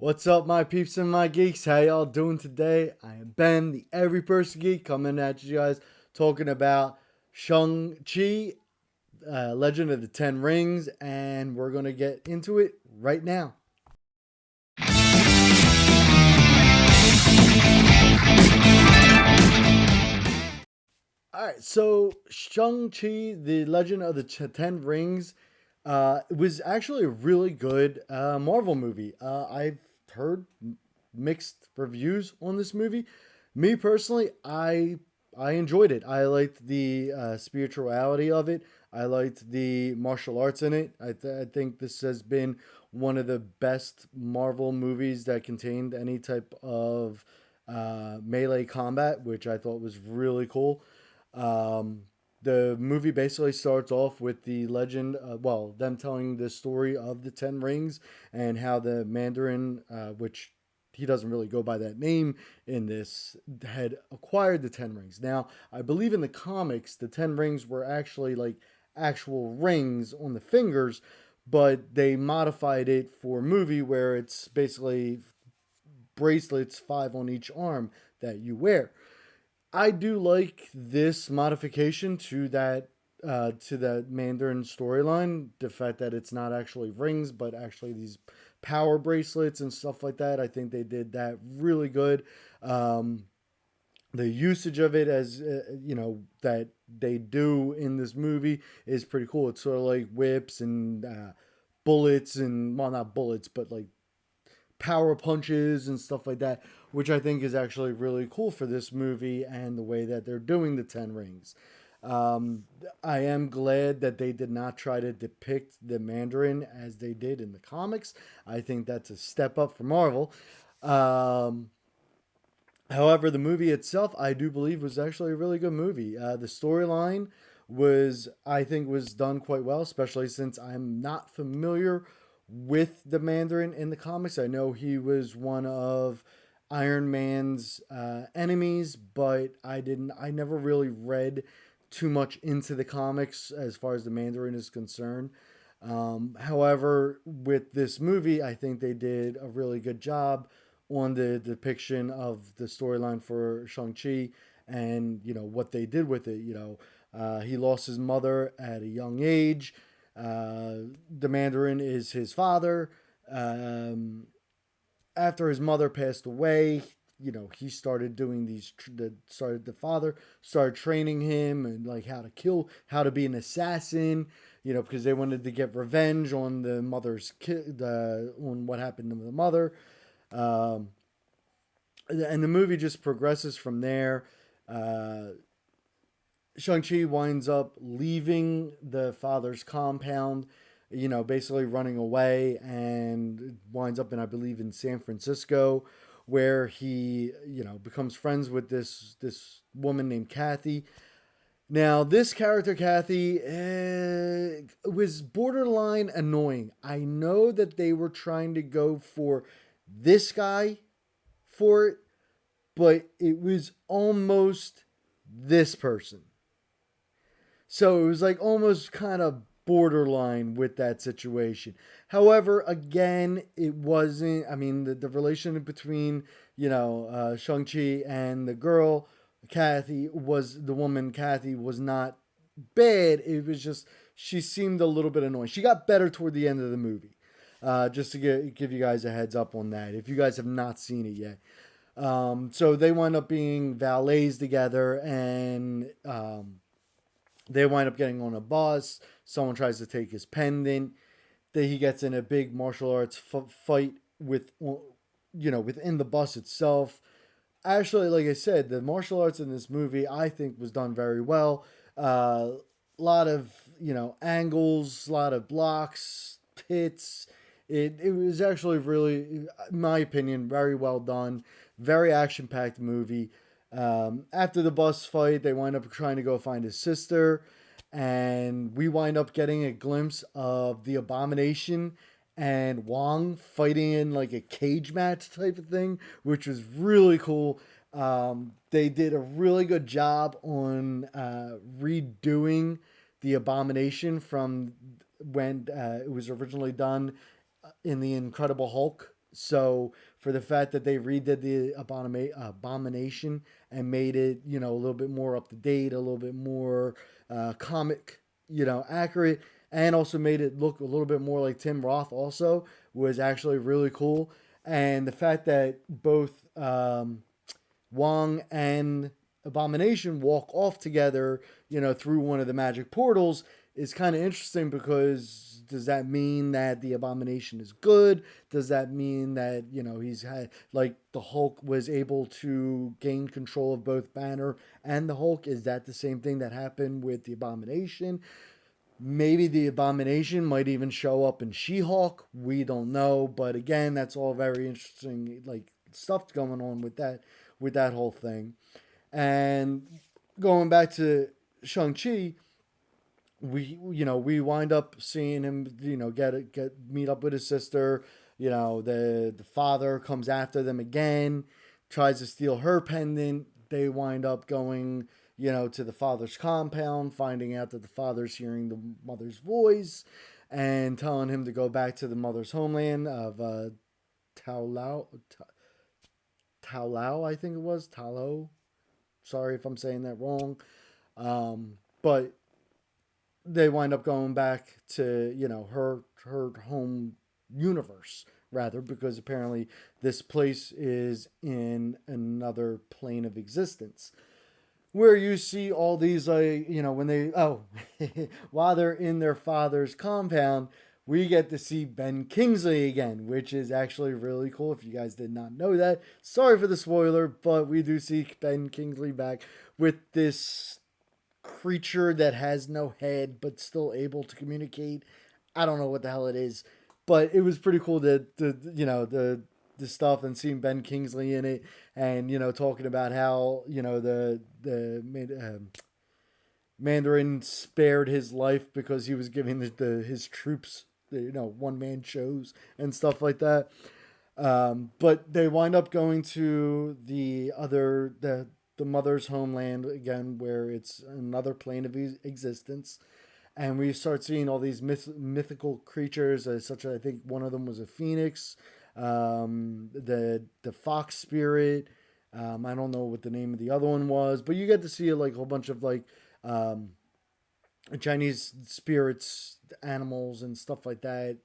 What's up, my peeps and my geeks? How y'all doing today? I am Ben, the Every Person Geek, coming at you guys talking about Shang-Chi, Legend of the Ten Rings, and we're going to get into it right now. All right, so Shang-Chi, the Legend of the Ten Rings, was actually a really good Marvel movie. I've heard mixed reviews on this movie. Me personally, I enjoyed it. I liked the spirituality of it. I liked the martial arts in it. I think this has been one of the best Marvel movies that contained any type of melee combat, which I thought was really cool. Um, the movie basically starts off with the legend, them telling the story of the Ten Rings and how the Mandarin, which he doesn't really go by that name in this, had acquired the Ten Rings. Now, I believe in the comics, the Ten Rings were actually like actual rings on the fingers, but they modified it for a movie where it's basically bracelets, five on each arm that you wear. I do like this modification to that Mandarin storyline. The fact that it's not actually rings, but actually these power bracelets and stuff like that. I think they did that really good. Um, the usage of it as that they do in this movie is pretty cool. It's sort of like whips and bullets and well, not bullets, but like power punches and stuff like that, which I think is actually really cool for this movie and the way that they're doing the Ten Rings. Um, I am glad that they did not try to depict the Mandarin as they did in the comics. I think that's a step up for Marvel. Um, However, the movie itself, I do believe, was actually a really good movie. The storyline I think, was done quite well, especially since I'm not familiar with the Mandarin in the comics. I know he was one of Iron Man's enemies, but I never really read too much into the comics as far as the Mandarin is concerned. However, with this movie, I think they did a really good job on the depiction of the storyline for Shang-Chi and, what they did with it. He lost his mother at a young age. The Mandarin is his father. Um, After his mother passed away, he started doing the father started training him and like how to kill, how to be an assassin, because they wanted to get revenge on the mother's kid, on what happened to the mother. Um, and the movie just progresses from there. Uh, Shang-Chi winds up leaving the father's compound, basically running away, and winds up I believe, in San Francisco, where he, becomes friends with this woman named Kathy. Now, this character, Kathy, was borderline annoying. I know that they were trying to go for this guy for it, but it was almost this person. So it was like almost kind of borderline with that situation. However, again, it wasn't. I mean, the relation between Shang-Chi and the girl, Kathy was not bad. It was just she seemed a little bit annoying. She got better toward the end of the movie. Just to give you guys a heads up on that, if you guys have not seen it yet. So they wind up being valets together, and they wind up getting on a bus. Someone tries to take his pendant. That he gets in a big martial arts fight within the bus itself. Actually, like I said, the martial arts in this movie I think was done very well. A lot of angles, a lot of blocks, hits. It was actually really, in my opinion, very well done. Very action packed movie. After the bus fight, they wind up trying to go find his sister, and we wind up getting a glimpse of the Abomination and Wong fighting in like a cage match type of thing, which was really cool. They did a really good job on redoing the Abomination from when it was originally done in the Incredible Hulk. So for the fact that they redid the abomination and made it, a little bit more up to date, a little bit more comic, accurate, and also made it look a little bit more like Tim Roth also was actually really cool. And the fact that both Wong and Abomination walk off together, through one of the magic portals is kind of interesting because does that mean that the Abomination is good? Does that mean that, he's had, like, the Hulk was able to gain control of both Banner and the Hulk? Is that the same thing that happened with the Abomination? Maybe the Abomination might even show up in She-Hulk. We don't know, but again, that's all very interesting, like, stuff going on with that whole thing. And going back to Shang-Chi, we wind up seeing him, get meet up with his sister. The father comes after them again, tries to steal her pendant. They wind up going, to the father's compound, finding out that the father's hearing the mother's voice and telling him to go back to the mother's homeland of Tao Lao, Tao Lao, I think it was Talo. Sorry if I'm saying that wrong. But they wind up going back to, her home universe rather, because apparently this place is in another plane of existence where you see all these, when they, while they're in their father's compound, we get to see Ben Kingsley again, which is actually really cool. If you guys did not know that, sorry for the spoiler, but we do see Ben Kingsley back with this creature that has no head but still able to communicate. I don't know what the hell it is, but it was pretty cool the stuff and seeing Ben Kingsley in it, and talking about how the Mandarin spared his life because he was giving his troops one man shows and stuff like that. But they wind up going to the mother's homeland again, where it's another plane of existence, and we start seeing all these mythical creatures. Such as, I think one of them was a phoenix, the fox spirit. I don't know what the name of the other one was, but you get to see like a whole bunch of like um, Chinese spirits, animals, and stuff like that,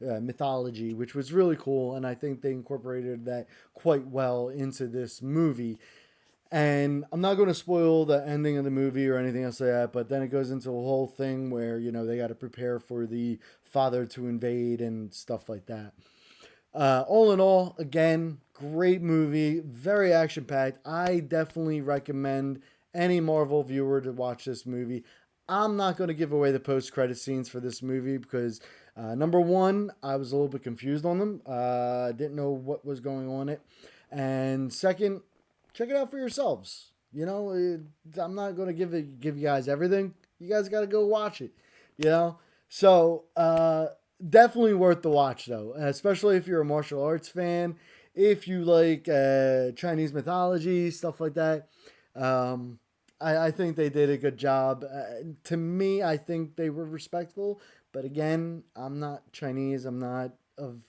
mythology, which was really cool. And I think they incorporated that quite well into this movie. And I'm not going to spoil the ending of the movie or anything else like that, but then it goes into a whole thing where, they got to prepare for the father to invade and stuff like that. All in all, again, great movie, very action packed. I definitely recommend any Marvel viewer to watch this movie. I'm not going to give away the post credit scenes for this movie because, number one, I was a little bit confused on them. Didn't know what was going on it. And second, check it out for yourselves. I'm not going to give you guys everything. You guys got to go watch it. You know, so definitely worth the watch though, especially if you're a martial arts fan. If you like Chinese mythology, stuff like that. Um, I think they did a good job. To me, I think they were respectful. But again, I'm not Chinese. I'm not of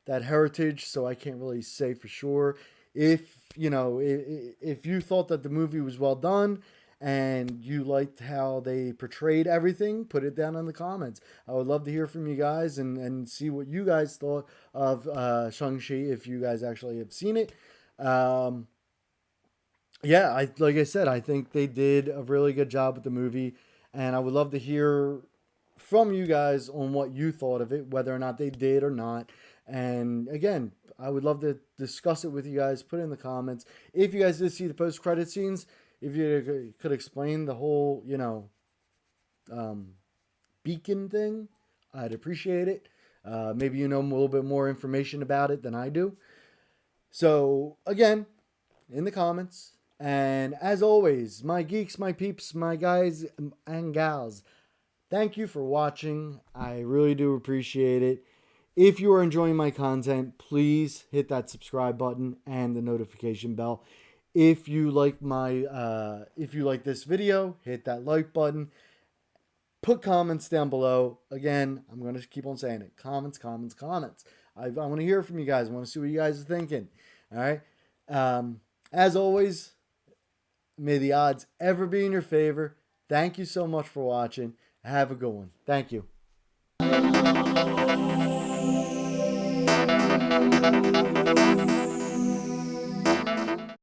that heritage, so I can't really say for sure. If if you thought that the movie was well done and you liked how they portrayed everything, put it down in the comments. I would love to hear from you guys and see what you guys thought of Shang-Chi if you guys actually have seen it. Um, yeah, like I said, I think they did a really good job with the movie, and I would love to hear from you guys on what you thought of it, whether or not they did or not. And again, I would love to discuss it with you guys. Put it in the comments if you guys did see the post credit scenes. If you could explain the whole, um, beacon thing, I'd appreciate it. Maybe you know a little bit more information about it than I do. So again, in the comments. And as always, my geeks, my peeps, my guys and gals, thank you for watching. I really do appreciate it. If you are enjoying my content, please hit that subscribe button and the notification bell. If you like this video, hit that like button. Put comments down below. Again, I'm going to keep on saying it. Comments, comments, comments. I want to hear from you guys. I want to see what you guys are thinking. All right. As always, may the odds ever be in your favor. Thank you so much for watching. Have a good one. Thank you.